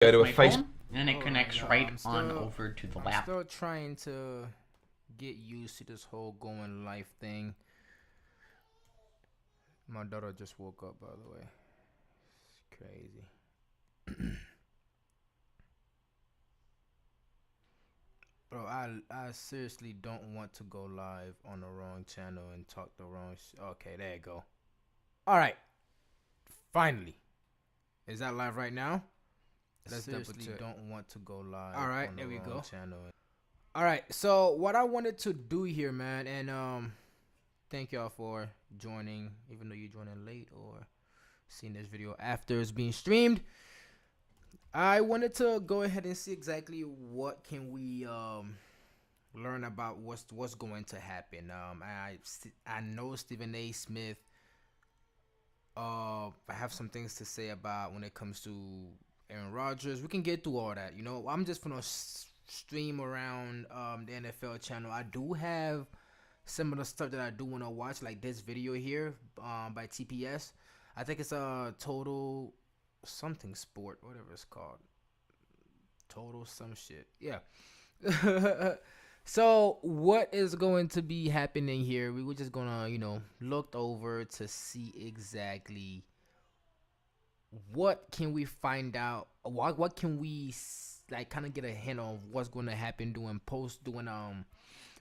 Go to a my face. phone, and it connects right on over to the I'm lap. still trying to get used to this whole going live thing. My daughter just woke up, by the way. It's crazy. Bro, I seriously don't want to go live on the wrong channel and talk the wrong okay, there you go. Alright. Finally. Is that live right now? Let's seriously don't want to go live. Alright, there we go. Alright, so what I wanted to do here, man, and thank y'all for joining, even though you're joining late or seeing this video after it's being streamed. I wanted to go ahead and see exactly what can we learn about what's going to happen. I know Stephen A. Smith. I have some things to say about when it comes to Aaron Rodgers. We can get through all that. You know, I'm just gonna stream around the NFL channel. I do have some of the stuff that I do want to watch, like this video here by TPS. I think it's a total something sport, whatever it's called. Total some shit. Yeah. So what is going to be happening here? We were just gonna, look over to see exactly what can we find out. What can we like kind of get a hint of what's going to happen doing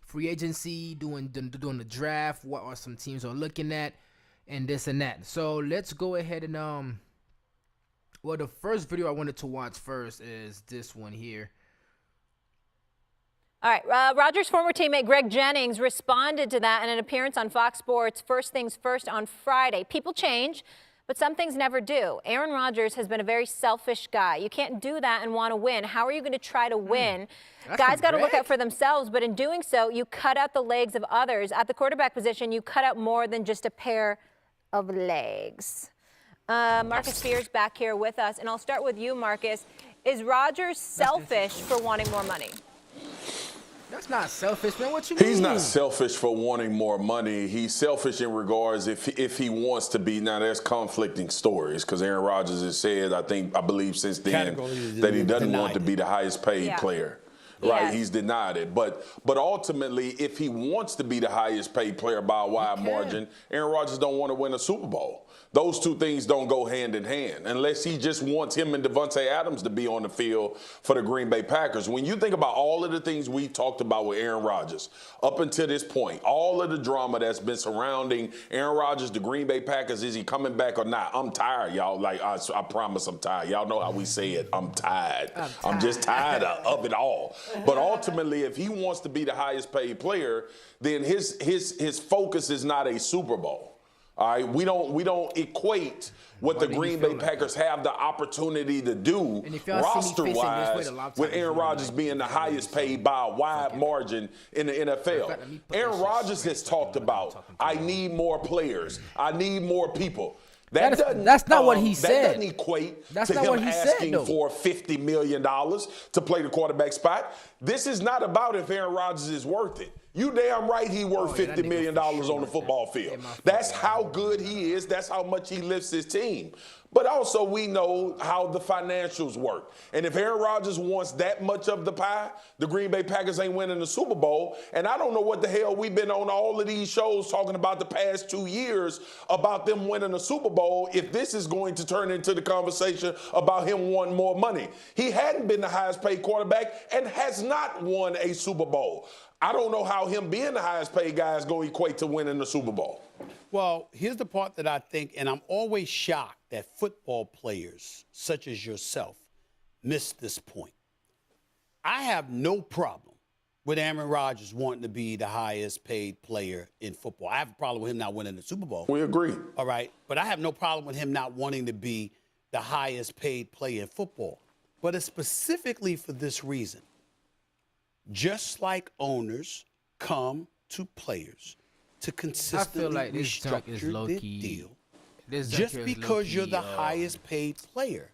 free agency, doing the draft. What are some teams are looking at, and this and that. So let's go ahead and well, the first video I wanted to watch first is this one here. All right, Rodgers' former teammate Greg Jennings responded to that in an appearance on Fox Sports First Things First on Friday. People change, but some things never do. Aaron Rodgers has been a very selfish guy. You can't do that and want to win. How are you going to try to win? Guys got to look out for themselves, but in doing so, you cut out the legs of others. At the quarterback position, you cut out more than just a pair of legs. Marcus Spears back here with us, and I'll start with you, Marcus. Is Rodgers selfish for wanting more money? That's not selfish, man. What you mean? He's not selfish for wanting more money. He's selfish in regards if he wants to be. Now, there's conflicting stories because Aaron Rodgers has said, I believe since then, that he doesn't want to be the highest paid player. Right, Yes. He's denied it. But ultimately, if he wants to be the highest paid player by a wide margin, Aaron Rodgers don't want to win a Super Bowl. Those two things don't go hand in hand unless he just wants him and Devontae Adams to be on the field for the Green Bay Packers. When you think about all of the things we talked about with Aaron Rodgers up until this point, all of the drama that's been surrounding Aaron Rodgers, the Green Bay Packers, is he coming back or not? I'm tired, y'all. Like, I promise I'm tired. Y'all know how we say it. I'm tired. I'm just tired of it all. But ultimately, if he wants to be the highest paid player, then his focus is not a Super Bowl. All right, we don't equate what the Green Bay Packers have the opportunity to do roster-wise with Aaron Rodgers being the highest paid by a wide margin in the NFL. Aaron Rodgers has talked about, I need more players. I need more people. That's not what he said. That doesn't equate to him asking for $50 million to play the quarterback spot. This is not about if Aaron Rodgers is worth it. You damn right he worth $50 million on the football field. That's how good he is. That's how much he lifts his team. But also we know how the financials work. And if Aaron Rodgers wants that much of the pie, the Green Bay Packers ain't winning the Super Bowl. And I don't know what the hell we've been on all of these shows talking about the past 2 years about them winning the Super Bowl if this is going to turn into the conversation about him wanting more money. He hadn't been the highest paid quarterback and has not won a Super Bowl. I don't know how him being the highest paid guy is going to equate to winning the Super Bowl. Well, here's the part that I think, and I'm always shocked that football players such as yourself miss this point. I have no problem with Aaron Rodgers wanting to be the highest paid player in football. I have a problem with him not winning the Super Bowl. We agree. All right. But I have no problem with him not wanting to be the highest paid player in football. But it's specifically for this reason. Just like owners come to players to consistently restructure their deal, just because you're the highest paid player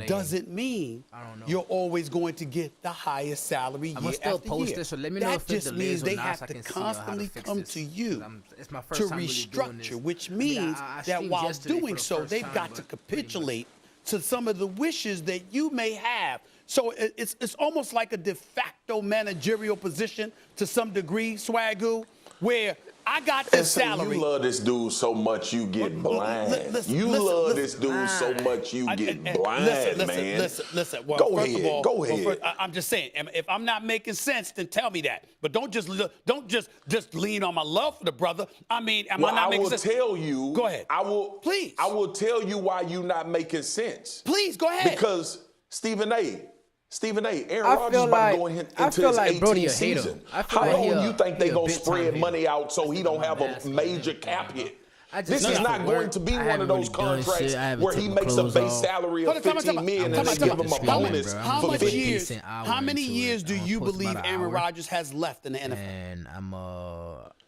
doesn't mean you're always going to get the highest salary year after year. So let me know that if it just means delays or they not, have so I to can see, constantly how to come fix to this. you It's my to first time really doing restructure, this. which means I that streamed while yesterday doing for the so, first they've time, got to but pretty much. capitulate to some of the wishes that you may have. So it's almost like a de facto managerial position to some degree, Swagoo, where I got this salary. You love this dude so much you get blind. You love this dude so much you get blind, man. Listen. Well, go first ahead. of all, go ahead. Well, I'm just saying, if I'm not making sense, then tell me that. But don't just lean on my love for the brother. I mean, am I not making sense? I will tell you. Go ahead. Please. I will tell you why you're not making sense. Please, go ahead. Because Stephen A., Aaron Rodgers about to go into his 18th season. How long do you think they going to spread money out so he don't have a major cap hit? This is not going to be one of those contracts where he makes a base salary of $15 million and they give him a bonus for 50. How many years do you believe Aaron Rodgers has left in the NFL? And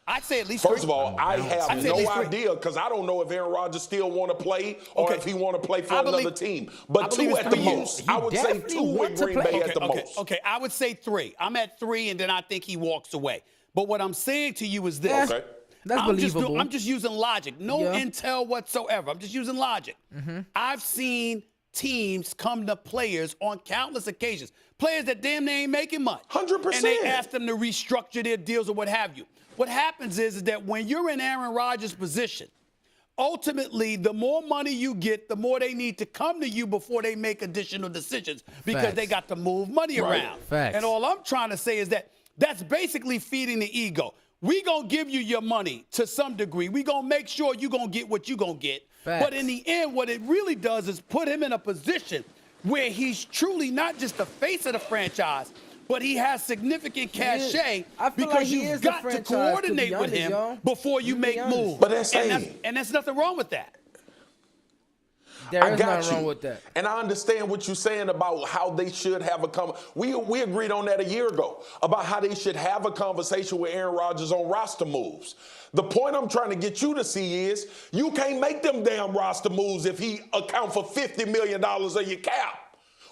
I'd say at least First of all, I have no idea because I don't know if Aaron Rodgers still want to play or if he want to play for another team. But 2 at the most. I would say 2 with Green Bay at the most. Okay, I would say 3. I'm at 3, and then I think he walks away. But what I'm saying to you is this. Okay. That's believable. I'm just using logic. No intel whatsoever. I'm just using logic. I've seen teams come to players on countless occasions. Players that damn near ain't making much. 100%. And they ask them to restructure their deals or what have you. What happens is that when you're in Aaron Rodgers' position, ultimately, the more money you get, the more they need to come to you before they make additional decisions because they got to move money around. Facts. And all I'm trying to say is that that's basically feeding the ego. We going to give you your money to some degree. We going to make sure you going to get what you going to get. Facts. But in the end, what it really does is put him in a position where he's truly not just the face of the franchise, but he has significant cachet because you've got to coordinate with him before you make moves. But that's and there's nothing wrong with that. There is nothing wrong with that. And I understand what you're saying about how they should have we agreed on that a year ago about how they should have a conversation with Aaron Rodgers on roster moves. The point I'm trying to get you to see is you can't make them damn roster moves if he account for $50 million of your cap.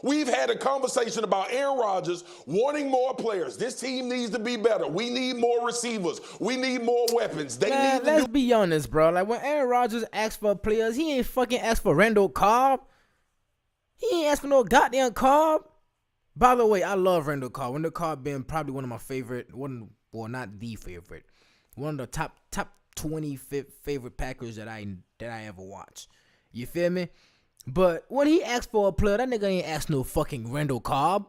We've had a conversation about Aaron Rodgers wanting more players. This team needs to be better. We need more receivers. We need more weapons. Let's be honest, bro. Like, when Aaron Rodgers asks for players, he ain't fucking asked for Randall Cobb. He ain't asked for no goddamn Cobb. By the way, I love Randall Cobb. Randall Cobb been probably one of my favorite, not the favorite, one of the top 20 favorite Packers that I ever watched. You feel me? But when he asked for a player, that nigga ain't asked no fucking Randall Cobb.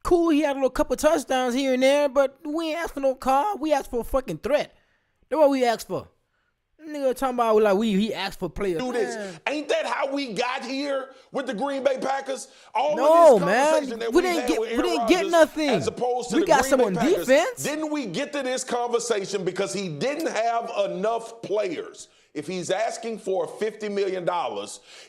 Cool, he had a little couple touchdowns here and there, but we ain't asked for no Cobb. We asked for a fucking threat. That's what we asked for. Nigga talking about like he asked for players. Do this. Ain't that how we got here with the Green Bay Packers? No, man. We didn't get nothing. As opposed to we the got Green some Bay on Packers. defense. Didn't we get to this conversation because he didn't have enough players? If he's asking for $50 million,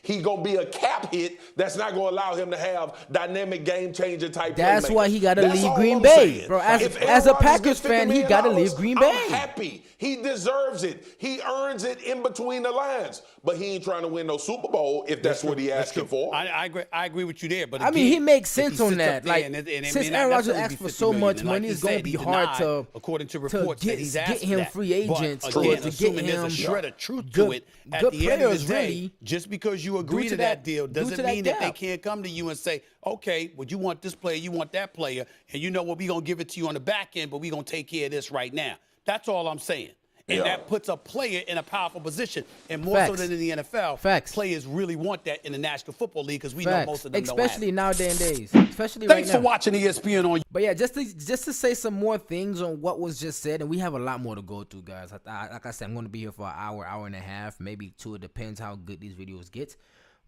he's going to be a cap hit that's not going to allow him to have dynamic game-changing type That's playmakers. why he got to leave Green I'm Bay. saying. Bro, as a Packers fan, he got to leave Green Bay. I'm happy. He deserves it. He earns it in between the lines. But he ain't trying to win no Super Bowl if that's what he asking for. I agree with you there. But I mean, he makes sense on that. Like, since Aaron Rodgers asked for so much money, it's going to be hard to, according to reports, get him free agents or to get him there's a shred of truth to it. At the end of the day, just because you agree to that deal doesn't mean that they can't come to you and say, okay, well, you want this player, you want that player, and you know what, we're going to give it to you on the back end, but we're going to take care of this right now. That's all I'm saying. And that puts a player in a powerful position. And more so than in the NFL, players really want that in the National Football League because we know most of them don't have it. Especially nowadays. Especially right now. Thanks for watching ESPN on. But yeah, just to say some more things on what was just said, and we have a lot more to go through, guys. Like I said, I'm going to be here for an hour and a half, maybe 2. It depends how good these videos get.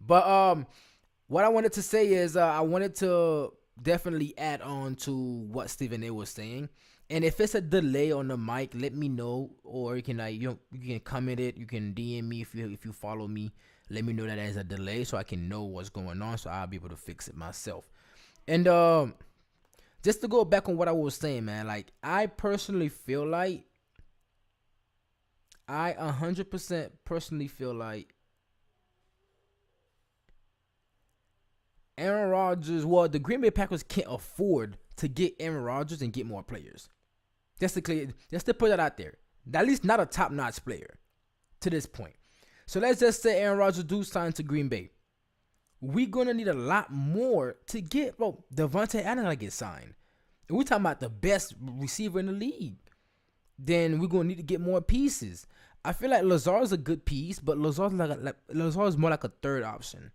But what I wanted to say is I wanted to definitely add on to what Stephen A. was saying. And if it's a delay on the mic, let me know, or you can you can comment it. You can DM me if you follow me. Let me know that there's a delay so I can know what's going on, so I'll be able to fix it myself. And just to go back on what I was saying, man, like I personally feel like I 100% personally feel like Aaron Rodgers. Well, the Green Bay Packers can't afford to get Aaron Rodgers and get more players. Just to put that out there. At least not a top-notch player to this point. So let's just say Aaron Rodgers do sign to Green Bay. we're gonna need a lot more to get, bro. Devontae Adams gotta get signed. And we're talking about the best receiver in the league. Then we're gonna need to get more pieces. I feel like Lazard's a good piece, but Lazard's more like a third option.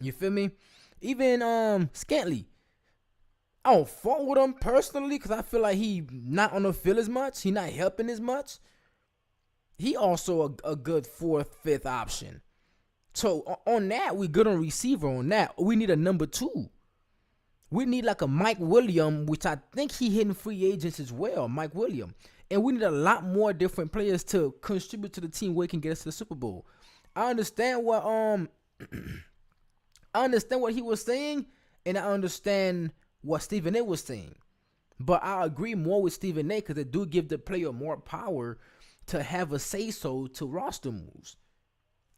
You feel me? Even Scantling. I don't fault with him personally because I feel like he not on the field as much. He not helping as much. He also a good 4th, 5th option. So on that, we good on receiver on that. We need a number 2. We need like a Mike Williams, which I think he hitting free agents as well, Mike Williams. And we need a lot more different players to contribute to the team where he can get us to the Super Bowl. I understand what he was saying, and I understand what Stephen A was saying. But I agree more with Stephen A because they do give the player more power to have a say-so to roster moves.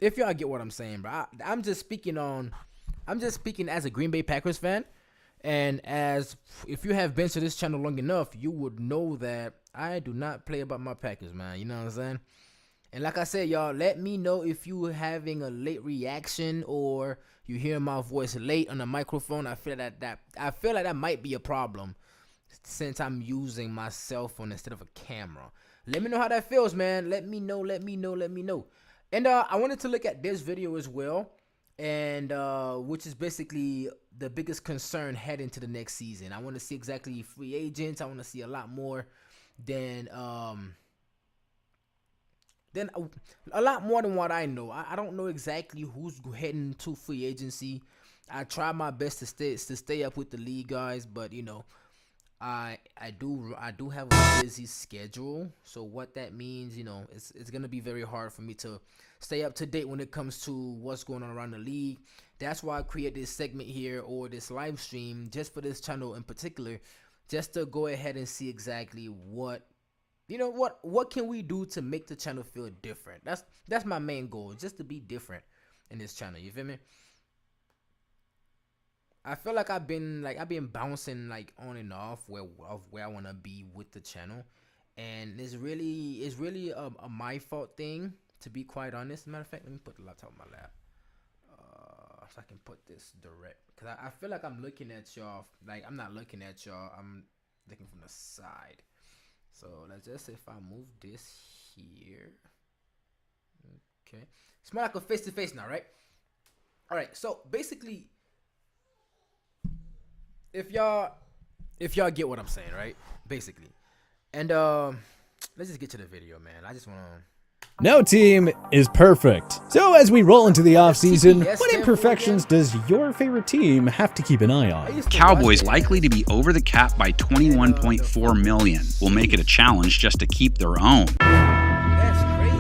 If y'all get what I'm saying, bro. I'm just speaking as a Green Bay Packers fan. And as if you have been to this channel long enough, you would know that I do not play about my Packers, man. You know what I'm saying? And like I said, y'all, let me know if you having a late reaction or you hear my voice late on the microphone. I feel like that might be a problem since I'm using my cell phone instead of a camera. Let me know how that feels, man. Let me know. And I wanted to look at this video as well, and which is basically the biggest concern heading into the next season. I want to see exactly free agents. I want to see a lot more than a lot more than what I know. I don't know exactly who's heading to free agency. I try my best to stay up with the league guys, but you know, I do have a busy schedule. So what that means, you know, it's gonna be very hard for me to stay up to date when it comes to what's going on around the league. That's why I created this segment here or this live stream just for this channel in particular, just to go ahead and see exactly what can we do to make the channel feel different. That's my main goal, just to be different in this channel. You feel me? I feel like I've been bouncing like on and off where I want to be with the channel, and it's really a my fault thing, to be quite honest. Matter of fact, let me put the laptop on my lap so I can put this direct, because I feel like I'm looking at y'all like I'm not looking at y'all. I'm looking from the side. So let's just say if I move this here, okay, it's more like a face-to-face now, right? All right, so basically, if y'all get what I'm saying, right? Basically, and let's just get to the video, man. I just want to. No team is perfect. So as we roll into the offseason, what imperfections does your favorite team have to keep an eye on? Cowboys likely to be over the cap by $21.4 million. Will make it a challenge just to keep their own. That's crazy.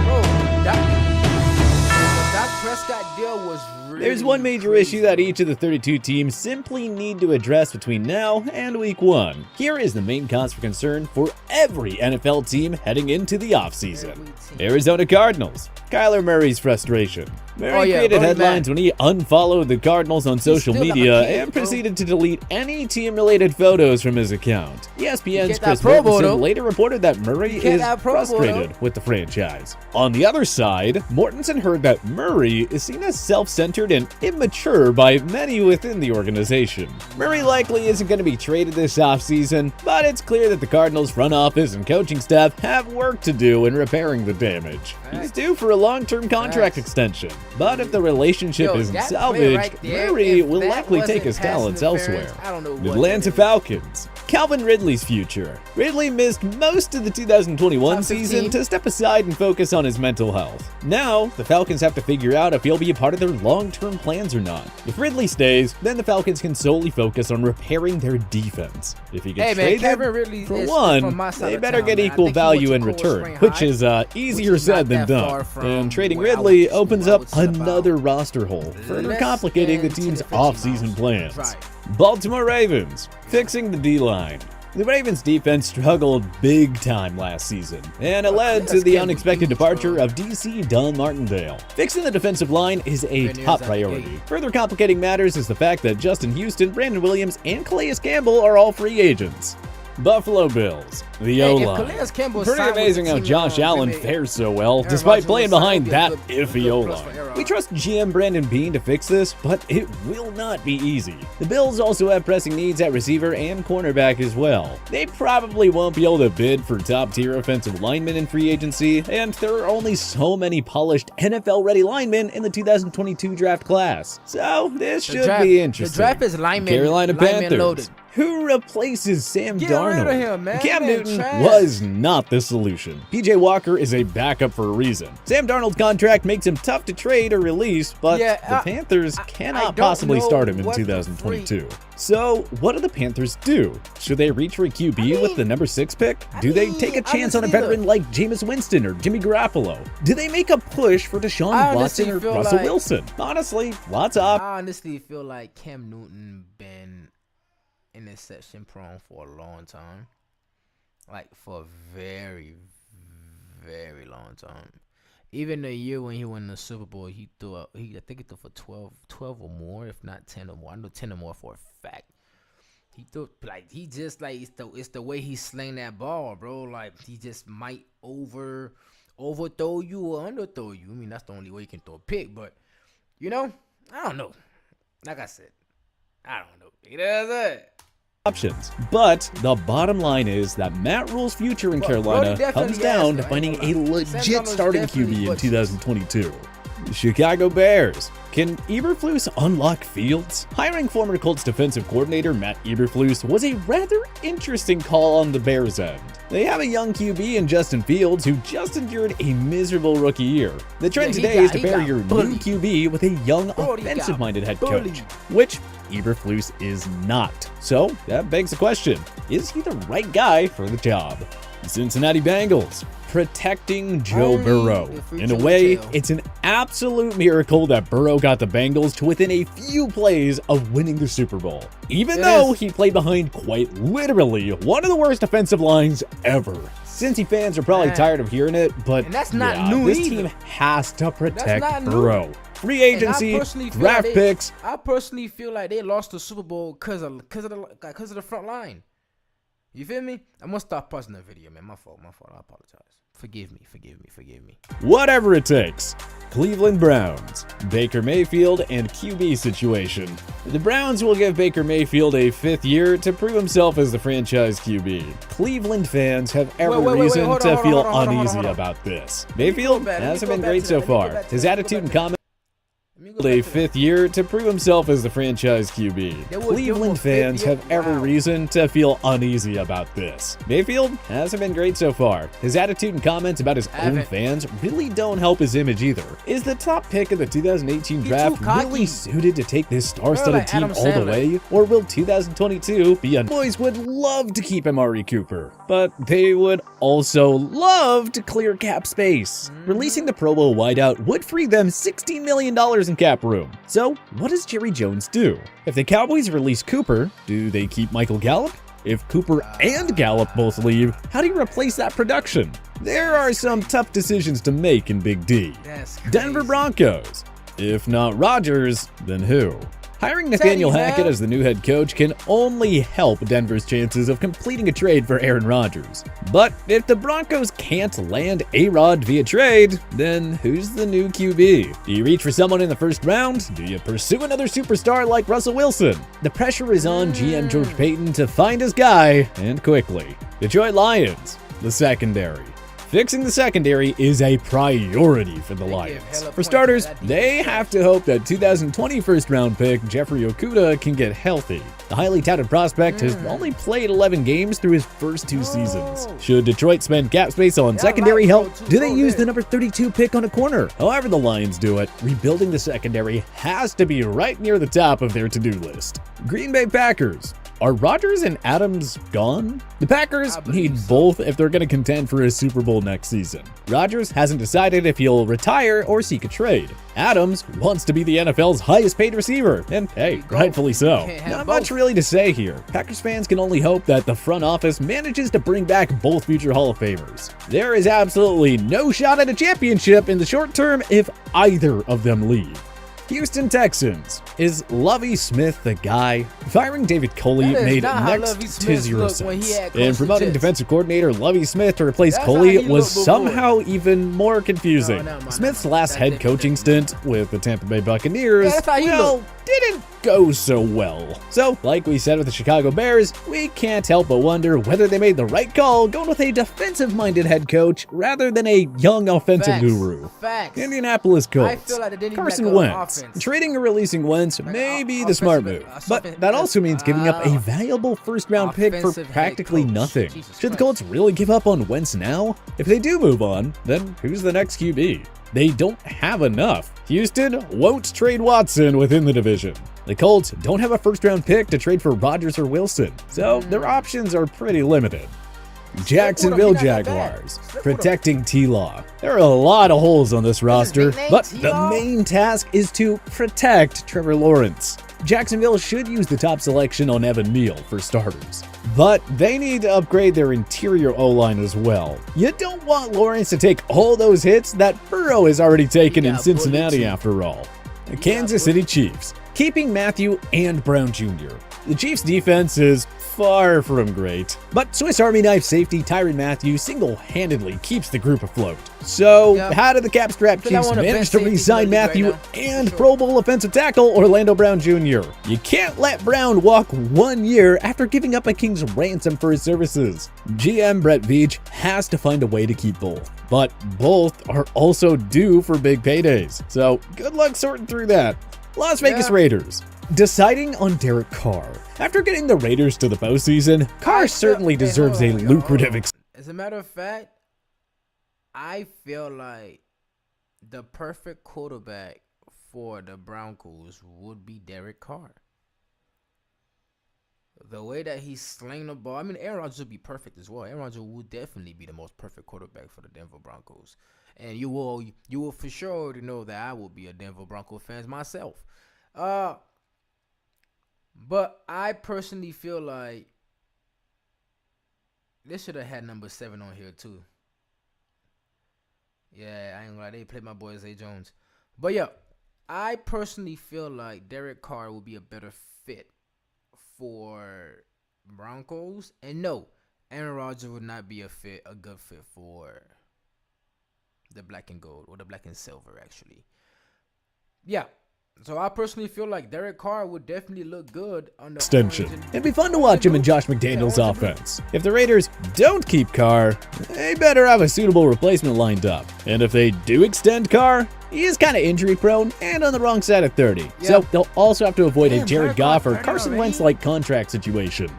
Bro, that Prescott deal was really There's one major crazy, issue that each of the 32 teams simply need to address between now and week 1. Here is the main cause for concern for every NFL team heading into the offseason. Arizona Cardinals. Kyler Murray's frustration. Murray created headlines when he unfollowed the Cardinals on social media and proceeded to delete any team-related photos from his account. ESPN's Chris Mortensen later reported that Murray is frustrated with the franchise. On the other side, Mortensen heard that Murray is seen as self-centered and immature by many within the organization. Murray likely isn't going to be traded this offseason, but it's clear that the Cardinals front office and coaching staff have work to do in repairing the damage. He's due for a long-term contract extension, but if the relationship isn't salvaged, Murray will likely take his talents elsewhere. Atlanta Falcons. Calvin Ridley's future. Ridley missed most of the 2021 season to step aside and focus on his mental health. Now, the Falcons have to figure out if he'll be a part of their long-term plans or not. If Ridley stays, then the Falcons can solely focus on repairing their defense. If he gets traded, for one, they better get equal value in return, which is easier said than done. And trading Ridley opens up another roster hole, further complicating the team's offseason plans. Baltimore Ravens, fixing the D-line. The Ravens defense struggled big time last season, and it led to the unexpected departure of DC Don Martindale. Fixing the defensive line is a top priority. Further complicating matters is the fact that Justin Houston, Brandon Williams, and Calais Campbell are all free agents. Buffalo Bills, the Hey, if O-line. Calais Campbell Pretty signed with amazing the how team, Josh Allen maybe fares so well, Aaron despite Rodgers playing will behind sign, that it'll be a iffy good plus for O-line. Aaron We trust GM Brandon Beane to fix this, but it will not be easy. The Bills also have pressing needs at receiver and cornerback as well. They probably won't be able to bid for top-tier offensive linemen in free agency, and there are only so many polished NFL-ready linemen in the 2022 draft class. So this should be interesting. The draft is lineman, Carolina lineman Panthers. loaded. Who replaces Sam Get Darnold? rid of him, man. Cam Man, Newton trash. was not the solution. PJ Walker is a backup for a reason. Sam Darnold's contract makes him tough to trade or release, but Yeah, the Panthers I cannot don't possibly know start him in what the 2022. So, what do the Panthers do? Should they reach for a QB with the number 6 pick? Do they take a chance on a honestly, veteran like Jameis Winston or Jimmy Garoppolo? Do they make a push for Deshaun I Watson honestly or feel Russell like- Wilson? Honestly, lots of I honestly feel like Cam Newton been interception prone for a long time. Like for a very, very long time. Even the year when he won the Super Bowl, I think he threw for 12 or more, if not 10 or more. I know 10 or more for a fact. He threw it's the way he slang that ball, bro. Like he just might overthrow you or underthrow you. I mean, that's the only way you can throw a pick, but I don't know. Like I said, I don't know. He does it. options. But the bottom line is that Matt Rule's future in Well, Carolina Brody comes definitely down has, to though. finding Ain't a gonna lie. legit Sam Darnold's starting definitely QB in what- 2022. The Chicago Bears. Can Eberflus unlock Fields? Hiring former Colts defensive coordinator Matt Eberflus was a rather interesting call on the Bears' end. They have a young QB in Justin Fields who just endured a miserable rookie year. The trend Yeah, today is to he pair got your new bullied. QB with a young Brody got offensive-minded head bullied. coach, which Eberflus is not. So that begs the question, is he the right guy for the job? The Cincinnati Bengals. Protecting Joe Only Burrow. the future In a will way, tell. it's an absolute miracle that Burrow got the Bengals to within a few plays of winning the Super Bowl. Even It though is. he played behind quite literally one of the worst defensive lines ever. Cincy fans are probably Man. tired of hearing it, but And that's not yeah, new this either. team has to protect not new. Burrow. Free And I agency, personally feel draft like picks. I personally feel like they lost the Super Bowl because of the front line. You feel me? I'm gonna stop pausing the video, man. My fault. I apologize. Forgive me. Whatever it takes. Cleveland Browns, Baker Mayfield, and QB situation. The Browns will give Baker Mayfield a 5th year to prove himself as the franchise QB. Cleveland fans have every Wait, reason hold to on, feel hold on. uneasy about this. Mayfield back, let me hasn't go been back great to so that, let me go far. back to His that, let me go attitude back and to that. comments Let me a go back to that. 5th year to prove himself as the franchise QB. They would give him Cleveland a 5th fans year? have every Wow. reason to feel uneasy about this. Mayfield hasn't been great so far. His attitude and comments about his own Haven't. fans really don't help his image either. Is the top pick of the 2018 He draft too cocky. really suited to take this star-studded like team Adam all the Sandler. way? Or will 2022 be a boys would love to keep Amari Cooper, but they would also love to clear cap space. Releasing the Pro Bowl wideout would free them $16 million in cap room. So, what does Jerry Jones do? If the Cowboys release Cooper, do they keep Michael Gallup? If Cooper and Gallup both leave, how do you replace that production? There are some tough decisions to make in Big D. That's Denver crazy. Broncos. If not Rodgers, then who? Hiring Nathaniel Teddy, Hackett man. as the new head coach can only help Denver's chances of completing a trade for Aaron Rodgers. But if the Broncos can't land A-Rod via trade, then who's the new QB? Do you reach for someone in the first round? Do you pursue another superstar like Russell Wilson? The pressure is on GM George Payton to find his guy, and quickly. Detroit Lions, the secondary. Fixing the secondary is a priority for the They give Lions. hella For points starters, for that they defense. have to hope that 2020 first-round pick Jeffrey Okudah can get healthy. The highly touted prospect has only played 11 games through his first 2 seasons. Should Detroit spend cap space on secondary like help? Pro too, Do they Pro use there. the number 32 pick on a corner? However the Lions do it, rebuilding the secondary has to be right near the top of their to-do list. Green Bay Packers. Are Rodgers and Adams gone? The Packers I believe need so. both if they're going to contend for a Super Bowl next season. Rodgers hasn't decided if he'll retire or seek a trade. Adams wants to be the NFL's highest paid receiver, and hey, you go. rightfully so. Can't have Not both. much really to say here. Packers fans can only hope that the front office manages to bring back both future Hall of Famers. There is absolutely no shot at a championship in the short term if either of them leave. Houston Texans. Is Lovie Smith the guy? Firing David Coley That is made not how next Lovie to Smith zero looked when he sense. had coached And the promoting Jets. defensive coordinator Lovie Smith to replace That's how Coley he was looked before. somehow even more confusing. No, never mind, Smith's never mind. last That's head different. coaching stint with the Tampa Bay Buccaneers, Yeah, that's how he well, looked. didn't go so well. So, like we said with the Chicago Bears, we can't help but wonder whether they made the right call going with a defensive-minded head coach rather than a young offensive Facts. guru. Facts. Indianapolis I Colts. feel like they didn't even Carson like, Wentz. offense. Trading or releasing Wentz may be the smart move, but that also means giving up a valuable first-round pick for Offensive head practically coach. nothing. Jesus Should the Christ. Colts really give up on Wentz now? If they do move on, then who's the next QB? They don't have enough. Houston won't trade Watson within the division. The Colts don't have a first-round pick to trade for Rodgers or Wilson, so their options are pretty limited. Jacksonville He not that bad. Jaguars, Stick with him. protecting T-Law. There are a lot of holes on this roster, nickname but the T-Law? main task is to protect Trevor Lawrence. Jacksonville should use the top selection on Evan Neal for starters, but they need to upgrade their interior O-line as well. You don't want Lawrence to take all those hits that Burrow has already taken in got Cincinnati bullied too. after all. The Kansas City Chiefs, keeping Matthew and Brown Jr. The Chiefs' defense is far from great, but Swiss Army knife safety Tyrann Mathieu single-handedly keeps the group afloat. So, Yep. how did the cap-strapped Feel like Chiefs one of the manage best to safeties re-sign in the league Matthew right now, and for sure. Pro Bowl offensive tackle Orlando Brown Jr.? You can't let Brown walk 1 year after giving up a king's ransom for his services. GM Brett Veach has to find a way to keep both, but both are also due for big paydays. So, good luck sorting through that. Las Vegas Yeah. Raiders. Deciding on Derek Carr. After getting the Raiders to the postseason, Carr certainly deserves a lucrative As a matter of fact, I feel like the perfect quarterback for the Broncos would be Derek Carr. The way that he's slinging the ball, I mean, Aaron Rodgers would be perfect as well. Aaron Rodgers would definitely be the most perfect quarterback for the Denver Broncos. And you will for sure already know that I will be a Denver Bronco fan myself. But I personally feel like they should have had number 7 on here too. Yeah, I ain't gonna lie, they played my boy Zay Jones. But yeah, I personally feel like Derek Carr will be a better fit for Broncos. And no, Aaron Rodgers would not be a good fit for the black and gold, or the black and silver actually. Yeah. So I personally feel like Derek Carr would definitely look good on the extension. orange and- It'd be fun to watch him in Josh McDaniels' Yeah, orange and blue. offense. If the Raiders don't keep Carr, they better have a suitable replacement lined up. And if they do extend Carr, he is kind of injury prone and on the wrong side of 30. So Yeah. they'll also have to avoid a Damn, Jared Derek Carr Goff or 30 Carson already? Wentz-like contract situation.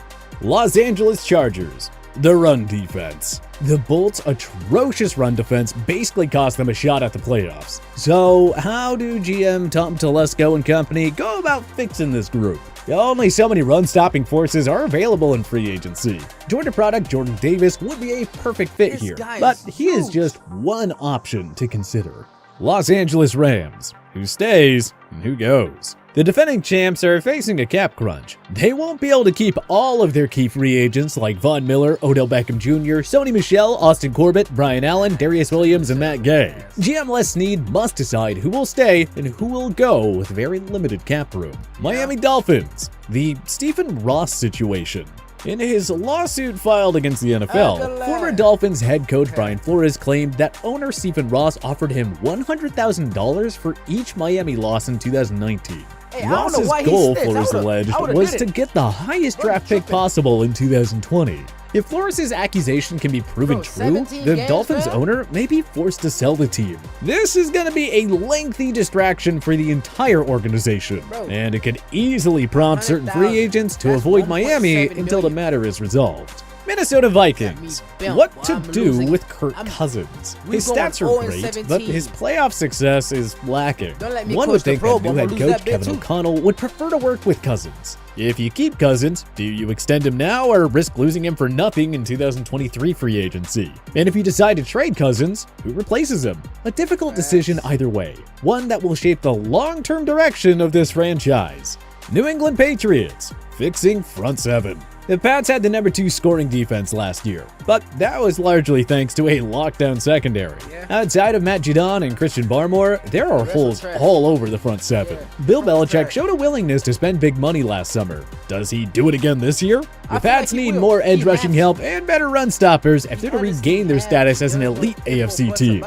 Los Angeles Chargers. The run defense. The Bolts' atrocious run defense basically cost them a shot at the playoffs. So how do GM Tom Telesco and company go about fixing this group? Only so many run-stopping forces are available in free agency. Georgia product Jordan Davis would be a perfect fit This here, guy but is he is huge. just one option to consider. Los Angeles Rams. Who stays and who goes? The defending champs are facing a cap crunch. They won't be able to keep all of their key free agents like Von Miller, Odell Beckham Jr., Sony Michel, Austin Corbett, Brian Allen, Darius Williams, and Matt Gay. GM Les Snead must decide who will stay and who will go with very limited cap room. Miami Dolphins. The Stephen Ross situation. In his lawsuit filed against the NFL, former Dolphins head coach Brian Flores claimed that owner Stephen Ross offered him $100,000 for each Miami loss in 2019. Hey, I don't know Ross's why he goal, snitched. Flores I would've- alleged, I would've was did to it. get the highest Bro, draft pick tripping. possible in 2020. If Flores' accusation can be proven Bro, true, 17 the games, Dolphins fam? owner may be forced to sell the team. This is going to be a lengthy distraction for the entire organization, Bro. and it could easily prompt certain free 100,000. agents to That's avoid Miami 1.7 until the million. matter is resolved. Minnesota Vikings. built What while to I'm do losing. with Kirk I'm- Cousins? we His going stats are 0 and great, 17. but his playoff success is lacking. Don't let me One coach would the think Pro that Bowl, new I'm head gonna lose coach that bid Kevin too. O'Connell would prefer to work with Cousins. If you keep Cousins, do you extend him now or risk losing him for nothing in 2023 free agency? And if you decide to trade Cousins, who replaces him? A difficult decision either way, one that will shape the long-term direction of this franchise. New England Patriots, fixing front seven. The Pats had the number 2 scoring defense last year, but that was largely thanks to a lockdown secondary. Outside of Matt Judon and Christian Barmore, there are holes all over the front seven. Bill Belichick showed a willingness to spend big money last summer. Does he do it again this year? The Pats need more edge rushing help and better run stoppers if they're to regain their status as an elite AFC team.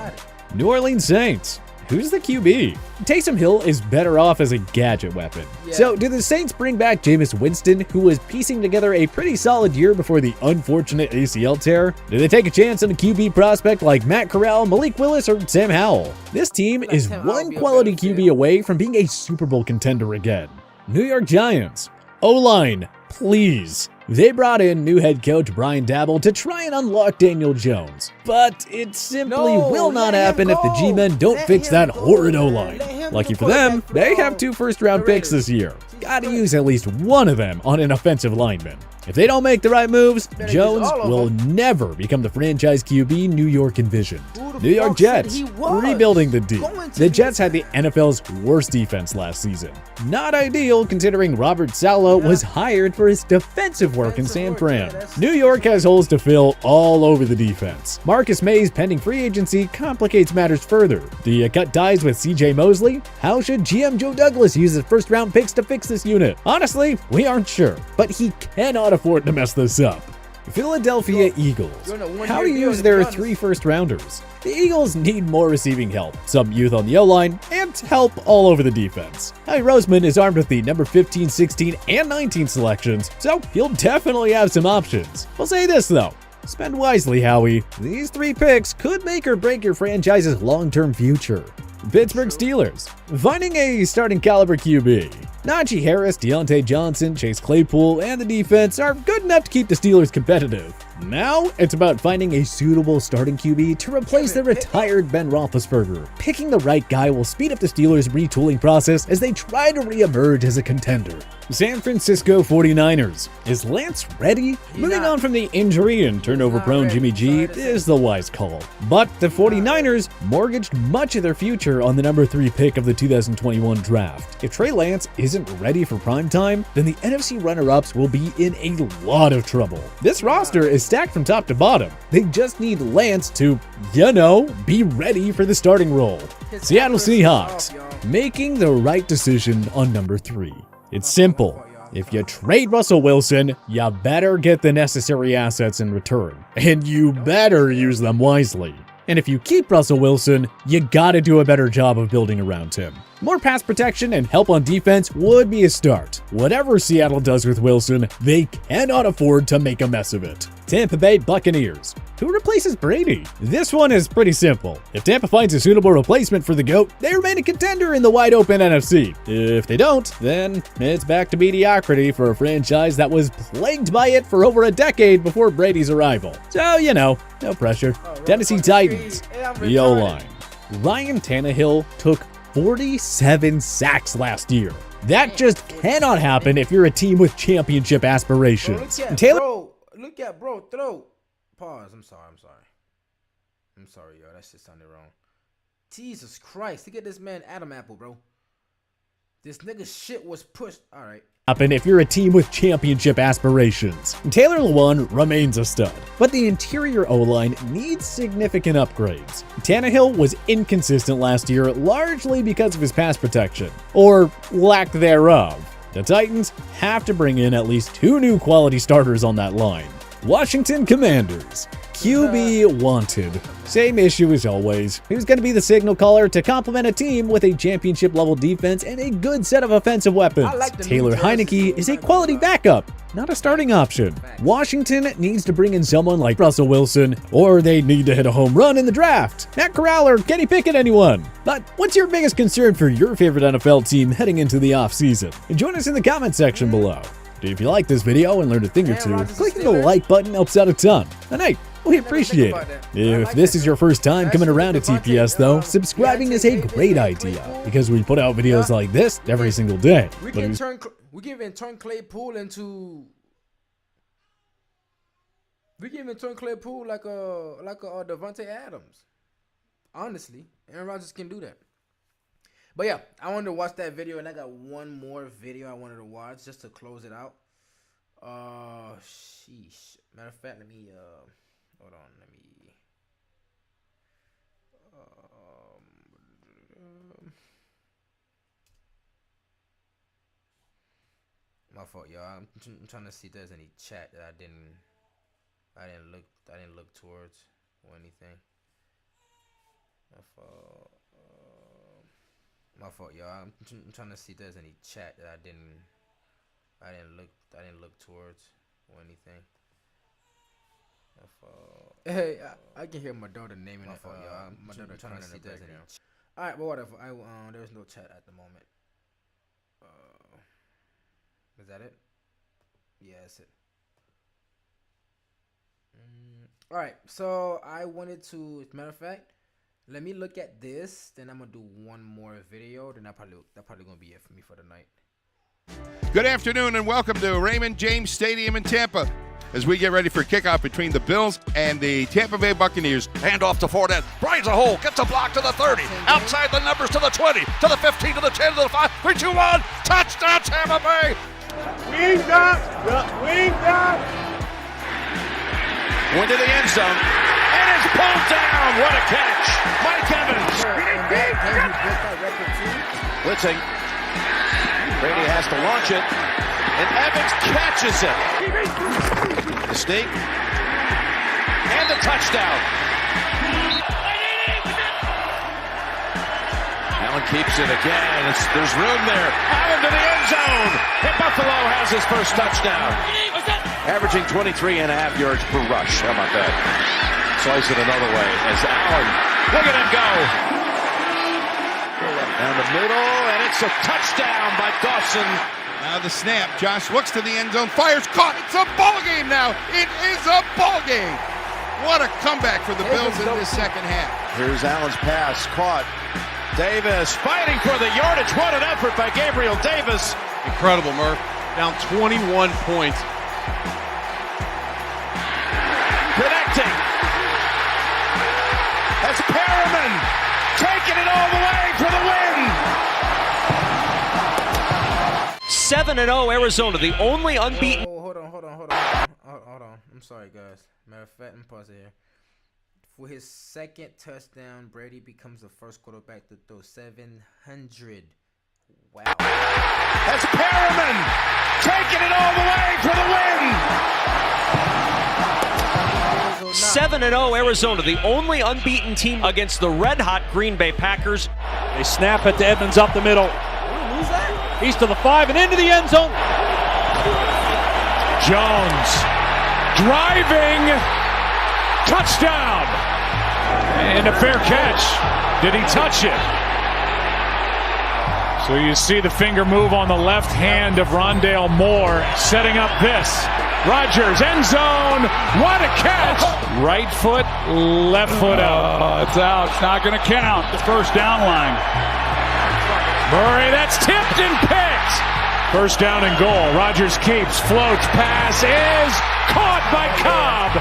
New Orleans Saints. Who's the QB? Taysom Hill is better off as a gadget weapon. So, do the Saints bring back Jameis Winston, who was piecing together a pretty solid year before the unfortunate ACL tear? Do they take a chance on a QB prospect like Matt Corral, Malik Willis, or Sam Howell? This team is one quality QB away from being a Super Bowl contender again. New York Giants. O-line, please. They brought in new head coach Brian Daboll to try and unlock Daniel Jones, but it simply will not happen if the G-men don't fix that horrid O-line. Lucky for them, they have 2 first-round picks this year. Gotta use at least one of them on an offensive lineman. If they don't make the right moves, Jones will never become the franchise QB New York envisioned. New York Jets, rebuilding the D. The Jets had the NFL's worst defense last season. Not ideal considering Robert Saleh was hired for his defensive work in San Fran. New York has holes to fill all over the defense. Marcus May's pending free agency complicates matters further. Do you cut ties with CJ Mosley? How should GM Joe Douglas use his first-round picks to fix this unit? Honestly, we aren't sure, but he cannot afford to mess this up. Philadelphia Eagles. How to use their 3 first-rounders. The Eagles need more receiving help, some youth on the O-line, and help all over the defense. Howie Roseman is armed with the number 15, 16, and 19 selections, so he'll definitely have some options. We'll say this though. Spend wisely, Howie. These 3 picks could make or break your franchise's long-term future. Pittsburgh Steelers. Finding a starting caliber QB. Najee Harris, Deontay Johnson, Chase Claypool, and the defense are good enough to keep the Steelers competitive. Now, it's about finding a suitable starting QB to replace the retired Ben Roethlisberger. Picking the right guy will speed up the Steelers' retooling process as they try to re-emerge as a contender. San Francisco 49ers. Is Lance ready? Moving on from the injury and turnover-prone Jimmy G is the wise call. But the 49ers mortgaged much of their future on the number 3 pick of the 2021 draft. If Trey Lance isn't ready for prime time, then the NFC runner-ups will be in a lot of trouble. This roster is stacked from top to bottom. They just need Lance to, be ready for the starting role. Seattle Seahawks. Making the right decision on number 3. It's simple. If you trade Russell Wilson, you better get the necessary assets in return. And you better use them wisely. And if you keep Russell Wilson, you gotta do a better job of building around him. More pass protection and help on defense would be a start. Whatever Seattle does with Wilson, they cannot afford to make a mess of it. Tampa Bay Buccaneers. Who replaces Brady? This one is pretty simple. If Tampa finds a suitable replacement for the GOAT, they remain a contender in the wide-open NFC. If they don't, then it's back to mediocrity for a franchise that was plagued by it for over a decade before Brady's arrival. So, no pressure. Tennessee Titans. The O-line. Ryan Tannehill took 47 sacks last year. That just cannot happen if you're a team with championship aspirations. Look at bro, throw. Pause. I'm sorry, yo. That shit sounded wrong. Jesus Christ. Look at this man, Adam Apple, bro. This nigga shit was pushed. All right. Happen if you're a team with championship aspirations. Taylor Lewan remains a stud, but the interior O-line needs significant upgrades. Tannehill was inconsistent last year largely because of his pass protection, or lack thereof. The Titans have to bring in at least 2 new quality starters on that line. Washington Commanders. QB wanted. Same issue as always. Who's going to be the signal caller to complement a team with a championship-level defense and a good set of offensive weapons? Taylor Heineke is a quality backup, not a starting option. Washington needs to bring in someone like Russell Wilson, or they need to hit a home run in the draft. Matt Corral or Kenny Pickett, anyone. But what's your biggest concern for your favorite NFL team heading into the offseason? And join us in the comment section below. If you like this video and learned a thing or two, clicking the like button helps out a ton. And hey, we appreciate it. If this is your first time coming around to TPS though, subscribing is a great idea because we put out videos like this every single day. We can turn Claypool into. We can even turn Claypool like a Devontae Adams. Honestly, Aaron Rodgers can do that. But yeah, I wanted to watch that video, and I got one more video I wanted to watch just to close it out. Sheesh. Matter of fact, let me hold on. Let me. My fault, y'all. I'm trying to see if there's any chat that I didn't look towards or anything. My fault, y'all. I'm trying to see if there's any chat that I didn't look towards or anything. My fault. Hey, I can hear my daughter naming it. Y'all. My daughter trying to see if there's any. All right, but whatever. There's no chat at the moment. Is that it? Yeah, that's it. All right, so I wanted to, as a matter of fact, let me look at this. Then I'm gonna do one more video. Then that's probably gonna be it for me for the night. Good afternoon and welcome to Raymond James Stadium in Tampa as we get ready for kickoff between the Bills and the Tampa Bay Buccaneers. Hand off to Fournette, finds a hole, gets a block to the 30, outside the numbers to the 20, to the 15, to the 10, to the 5, 3, 2, 1, touchdown Tampa Bay! Wing up! Went to the end zone, and it's pulled down! What a catch! Mike Evans! Blitzing. Brady has to launch it, and Evans catches it. The sneak, and the touchdown. Allen keeps it again. There's room there. Allen to the end zone. And Buffalo has his first touchdown. Averaging 23.5 yards per rush. How about that? Slice it another way as Allen, look at him go. Down the middle, and it's a touchdown by Dawson. Now the snap. Josh looks to the end zone, fires, caught. It's a ball game now. It is a ball game. What a comeback for the Bills in this second half. Here's Allen's pass, caught. Davis fighting for the yardage. What an effort by Gabriel Davis. Incredible, Murph. Down 21 points. Connecting. That's Perriman taking it all the way for the win. 7-0 Arizona, the only unbeaten. Hold on. I'm sorry, guys. Matter of fact, I'm pausing here. For his second touchdown, Brady becomes the first quarterback to throw 700. Wow. That's Perriman taking it all the way for the win. 7-0 Arizona, the only unbeaten team against the red-hot Green Bay Packers. They snap it to Evans up the middle. He's to the 5 and into the end zone. Jones driving. Touchdown. And a fair catch. Did he touch it? So you see the finger move on the left hand of Rondale Moore, setting up this. Rodgers, end zone. What a catch. Right foot, left foot out. It's out. It's not going to count. The first down line. Murray, that's tipped and picked. First down and goal. Rodgers keeps, floats, pass is caught by Cobb.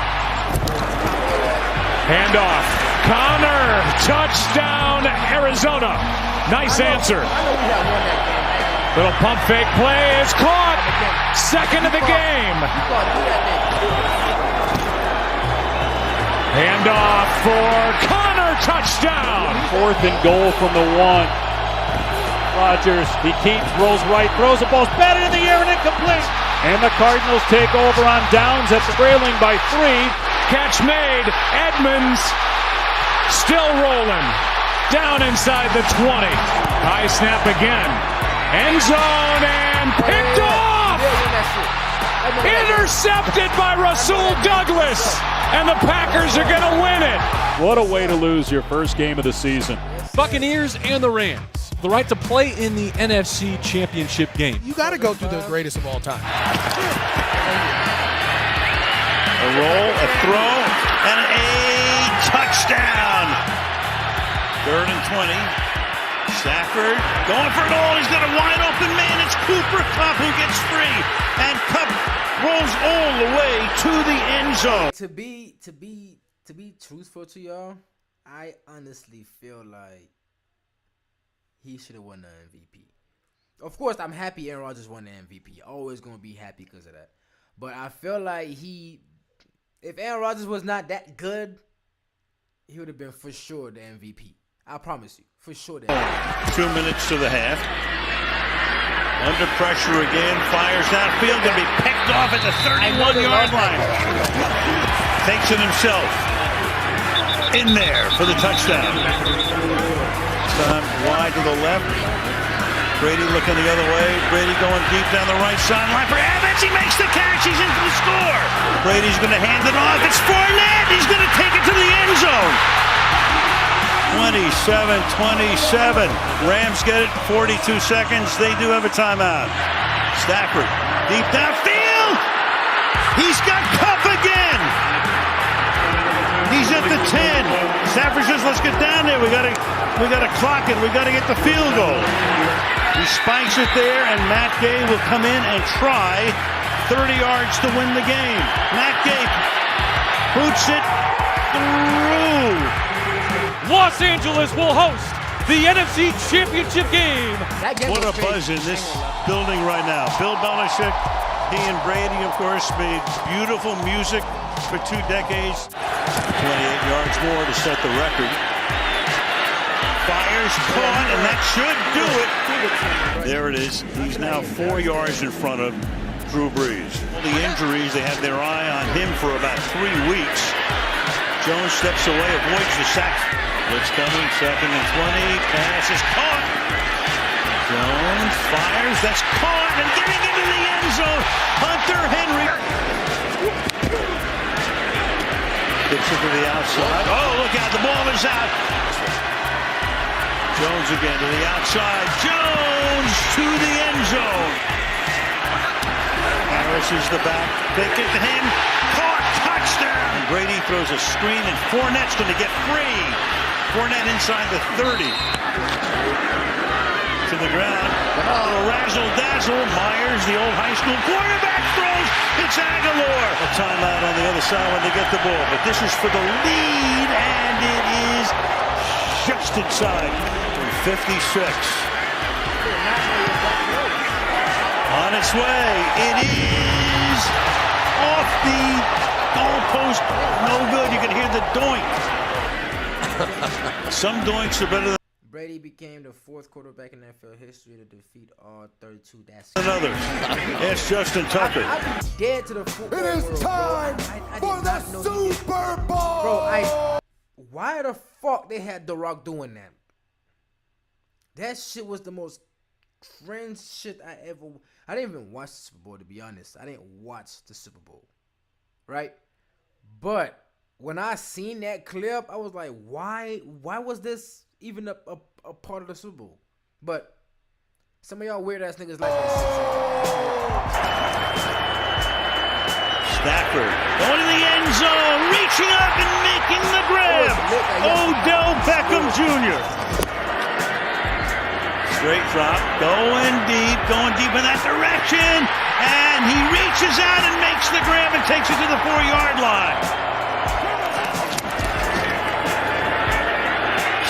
Handoff. Connor, touchdown, Arizona. Nice answer. Little pump fake play is caught. Second of the game. Handoff for Connor, touchdown. 4th and goal from the 1. Rodgers, he keeps, rolls right, throws the ball, batted in the air and incomplete. And the Cardinals take over on downs at the railing by 3. Catch made. Edmonds still rolling. Down inside the 20. High snap again. End zone and picked off. Intercepted by Rasul Douglas. And the Packers are going to win it. What a way to lose your first game of the season. Buccaneers and the Rams. The right to play in the NFC Championship game. You got to go through the greatest of all time. A roll, a throw, and a touchdown. 3rd and 20. Stafford going for it all. He's got a wide open man. It's Cooper Kupp who gets free. And Kupp rolls all the way to the end zone. To be truthful to y'all, I honestly feel like he should have won the MVP. Of course, I'm happy Aaron Rodgers won the MVP. Always going to be happy because of that. But I feel like if Aaron Rodgers was not that good, he would have been for sure the MVP. I promise you, for sure. 2 minutes to the half. Under pressure again, fires downfield, going to be picked off at the 31-yard line. Takes it himself. In there for the touchdown. Time wide to the left. Brady looking the other way. Brady going deep down the right sideline for Evans. He makes the catch. He's in for the score. Brady's going to hand it off. It's Fournette. He's going to take it to the end zone. 27-27. Rams get it. 42 seconds. They do have a timeout. Stafford deep downfield. He's got Kupp again. He's at the 10. Stafford says, "Let's get down there. We gotta clock it. We gotta get the field goal." He spikes it there, and Matt Gay will come in and try 30 yards to win the game. Matt Gay boots it through. Los Angeles will host the NFC Championship game. What a buzz in this building right now. Bill Belichick, he and Brady, of course, made beautiful music for 2 decades. 28 yards more to set the record. Fires, caught, and that should do it. There it is. He's now 4 yards in front of Drew Brees. All the injuries, they had their eye on him for about 3 weeks. Jones steps away, avoids the sack. Blitz coming, 2nd and 20. Pass is caught. Jones fires. That's caught and getting into the end zone. Hunter Henry. Gets it to the outside. Oh, look out. The ball is out. Jones again to the outside. Jones to the end zone. Harris is the back. They get to him. Caught. Touchdown. And Brady throws a screen, and Fournette's going to get free. Fournette inside the 30. To the ground. Oh, razzle-dazzle. Myers, the old high school quarterback, throws. It's Aguilar. A timeout on the other side when they get the ball. But this is for the lead, and it is just inside. 56. On its way. It is off the goalpost. No good. You can hear the doink. Some doinks are better than Brady became the 4th quarterback in NFL history to defeat all 32. That's another. It's Justin Tucker. I'd be dead to the football. It is world, time for the Super Bowl. Bro, why the fuck they had The Rock doing that? That shit was the most cringe shit I didn't even watch the Super Bowl, to be honest. I didn't watch the Super Bowl, right? But when I seen that clip, I was like, why was this even a part of the Super Bowl? But some of y'all weird ass niggas like that shit. Stafford going to the end zone, reaching up and making the grab. Odell Beckham Jr. Straight drop, going deep in that direction, and he reaches out and makes the grab and takes it to the 4-yard line.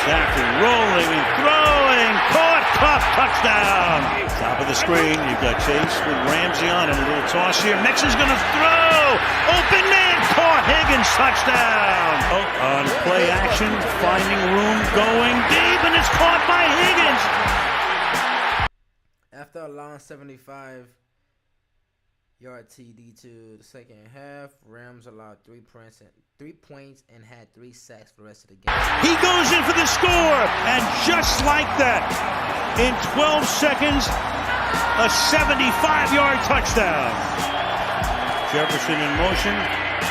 Stafford rolling and throwing, caught, touchdown. Top of the screen, you've got Chase with Ramsey on him. A little toss here. Mixon's going to throw. Open man, caught. Higgins, touchdown. Oh, on play action, finding room, going deep, and it's caught by Higgins. After allowing 75-yard TD to the second half, Rams allowed 3 points and had 3 sacks for the rest of the game. He goes in for the score, and just like that, in 12 seconds, a 75-yard touchdown. Jefferson in motion,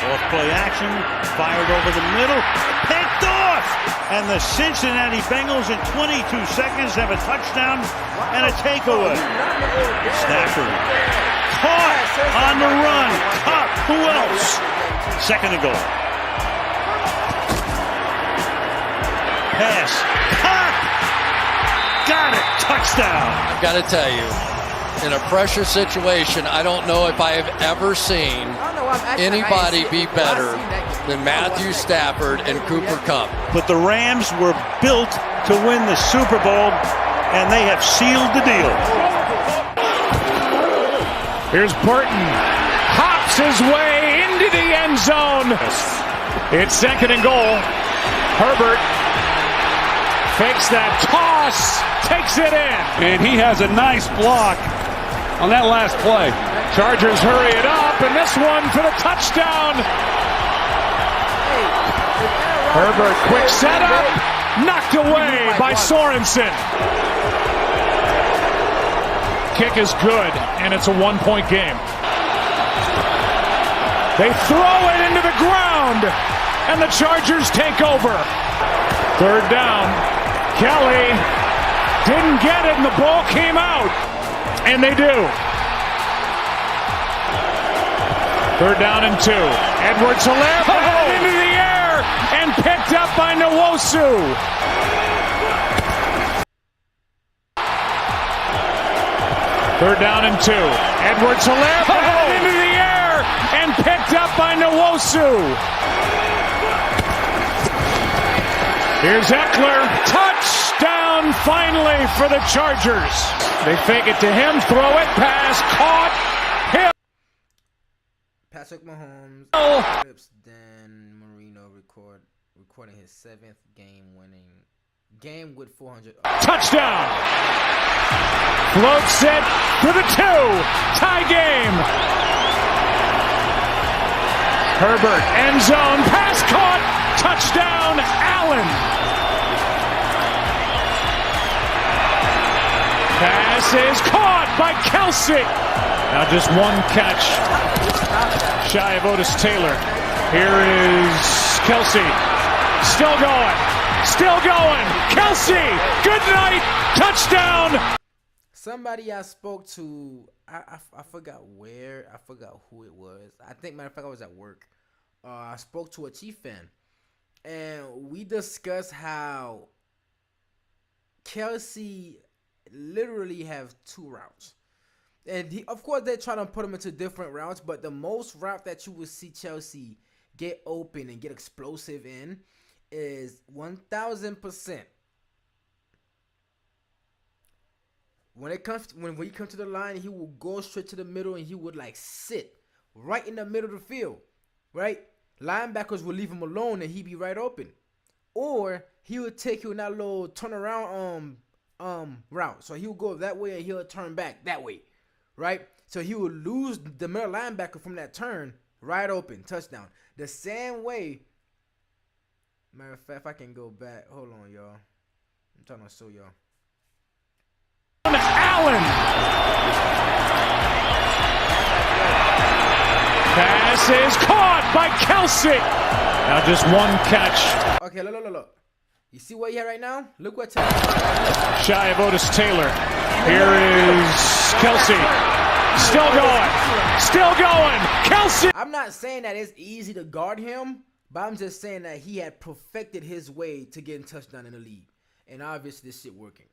off play action, fired over the middle, picked off, and the Cincinnati Bengals in 22 seconds have a touchdown and a takeaway. Stafford caught on the run. Kupp, who else? 2nd and goal. Pass. Kupp! Got it. Touchdown. I've got to tell you, in a pressure situation, I don't know if I have ever seen anybody be better than Matthew Stafford and Cooper Kupp. But the Rams were built to win the Super Bowl, and they have sealed the deal. Here's Burton. Hops Chops his way into the end zone. It's 2nd and goal. Herbert fakes that toss, takes it in. And he has a nice block on that last play. Chargers hurry it up, and this one for the touchdown. Herbert, quick setup, knocked away by Sorensen. Kick is good, and it's a 1-point game. They throw it into the ground, and the Chargers take over. 3rd down. Kelly didn't get it, and the ball came out. And they do. 3rd down and 2. Edwards-Helaire batted into the air and picked up by Nwosu. Third down and 2. Edwards-Helaire batted into the air and picked up by Nwosu. Here's Eckler. Touchdown finally for the Chargers. They fake it to him, throw it, pass, caught, hit. Patrick Mahomes, Phillips, Dan Marino recording his 7th game with 400. Touchdown! Floats it for the 2. Tie game. Herbert, end zone, pass caught, touchdown, Allen. Pass is caught by Kelsey. Now just one catch shy of Otis Taylor. Here is Kelsey. Still going. Kelsey, good night, touchdown. Somebody I spoke to, I forgot where, I forgot who it was. I think, matter of fact, I was at work. I spoke to a Chief fan, and we discussed how Kelsey literally have 2 routes. And of course, they're trying to put him into different routes, but the most route that you will see Chelsea get open and get explosive in is 1,000%. When he comes to the line, he will go straight to the middle and he would like sit right in the middle of the field, right? Linebackers will leave him alone and he'd be right open. Or he would take you in that little turnaround route. So he'll go that way and he'll turn back that way, right? So he will lose the middle linebacker from that turn, right open, touchdown. The same way. Matter of fact, if I can go back, hold on, y'all. I'm trying to show y'all. Allen. Pass is caught by Kelsey. Now just one catch. Okay, look. You see what he had right now? Look what shy of Otis Taylor. Here is Kelsey. Still going. Kelsey. I'm not saying that it's easy to guard him, but I'm just saying that he had perfected his way to getting touchdown in the league. And obviously this shit working.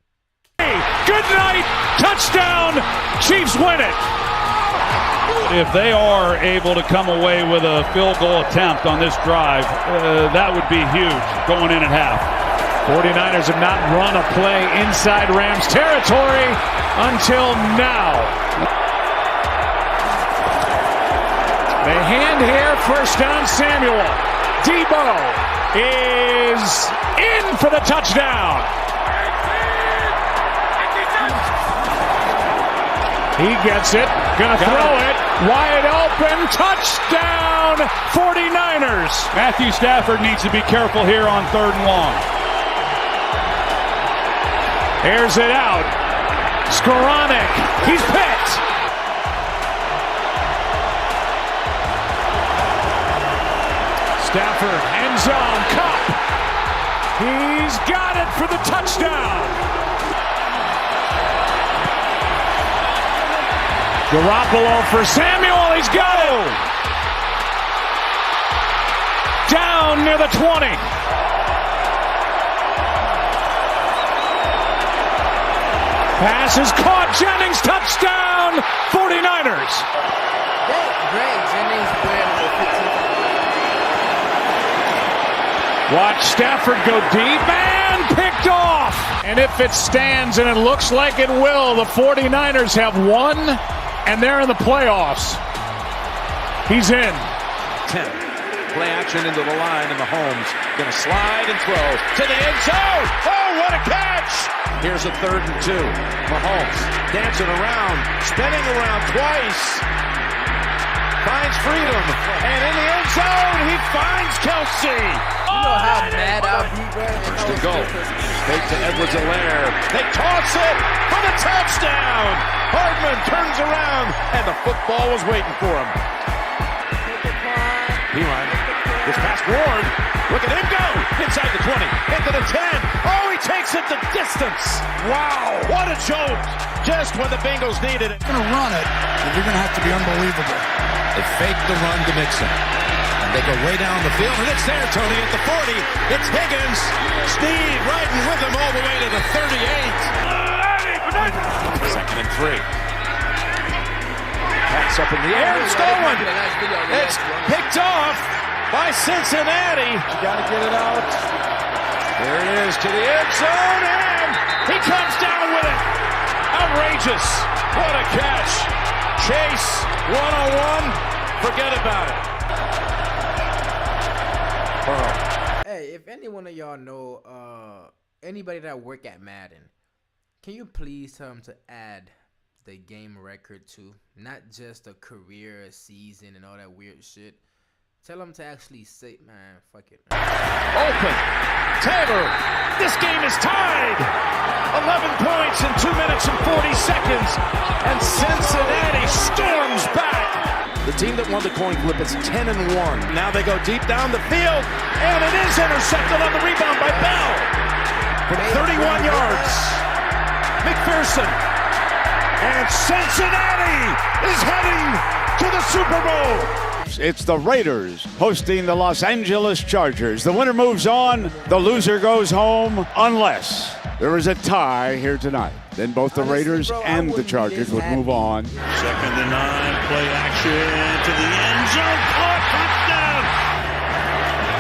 Good night, touchdown, Chiefs win it. If they are able to come away with a field goal attempt on this drive, that would be huge going in at half. 49ers have not run a play inside Rams territory until now. The hand here, first down, Samuel. Debo is in for the touchdown. He gets it, gonna throw it, wide open, touchdown, 49ers. Matthew Stafford needs to be careful here on 3rd and long. Airs it out, Skoranek, he's picked. Stafford, end zone, Cup. He's got it for the touchdown. Garoppolo for Samuel, he's got it! Down near the 20. Pass is caught, Jennings, touchdown, 49ers. Greg Jennings playing Watch Stafford go deep and picked off. And if it stands, and it looks like it will, the 49ers have won. And they're in the playoffs. He's in. 10. Play action into the line, and Mahomes going to slide and throw to the end zone. Oh, what a catch! Here's a 3rd and 2. Mahomes dancing around, spinning around twice. Finds freedom, and in the end zone, he finds Kelsey. You know how mad I'll be, bro. First and goal. Straight to Edwards-Helaire. They toss it for the touchdown. Hardman turns around, and the football was waiting for him. Beeline. This past Ward. Look at him go. Inside the 20. Into the 10. Oh, he takes it the distance. Wow. What a jolt. Just when the Bengals needed it. You're going to run it, and you're going to have to be unbelievable. They fake the run to Mixon. And they go way down the field, and it's there, Tony, at the 40. It's Higgins. Snead riding with him all the way to the 38. 2nd and 3. Pass up in the air. It's stolen. It's picked off by Cincinnati. You got to get it out. There it is to the end zone, and he comes down with it. Outrageous. What a catch. Chase, one-on-one. Forget about it. Burrow. Hey, if any one of y'all know anybody that work at Madden, can you please tell them to add the game record too? Not just a career, a season, and all that weird shit. Tell them to actually say, man, fuck it. Open. Taylor. This game is tied. 11 points in 2 minutes and 40 seconds. And Cincinnati storms back. The team that won the coin flip is 10-1. Now they go deep down the field. And it is intercepted on the rebound by Bell. From 31 yards. McPherson. And Cincinnati is heading to the Super Bowl. It's the Raiders hosting the Los Angeles Chargers. The winner moves on, the loser goes home, unless there is a tie here tonight. Then both the Raiders and the Chargers would move on. 2nd and 9, play action to the end zone. Caught, touchdown!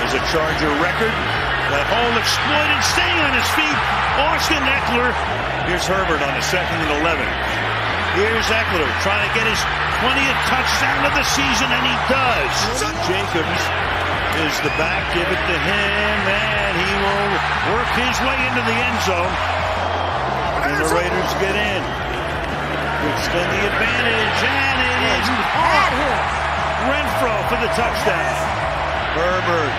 There's a Charger record. That hole exploited, staying on his feet. Austin Eckler. Here's Herbert on a 2nd and 11. Here's Eckler trying to get his 20th touchdown of the season, and he does. Jacobs is the back. Give it to him, and he will work his way into the end zone. And the Raiders get in. Extend the advantage, and it is Renfro for the touchdown. Herbert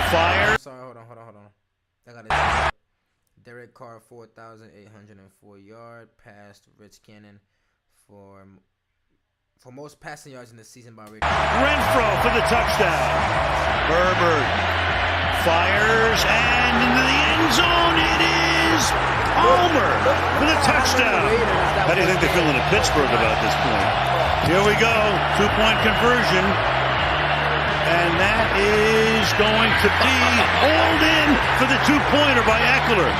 fires. Sorry, hold on. I got it. Derek Carr, 4,804 yard, passed Rich Cannon for most passing yards in the season by Raiders. Renfro for the touchdown. Herbert fires, and into the end zone it is Palmer for the touchdown. How do you think they're feeling in Pittsburgh about this point? Here we go, 2-point conversion. And that is going to be hauled in for the 2-pointer by Eckler.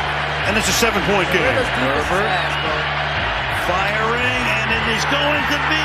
And it's a 7-point game. Herbert firing, and it is going to be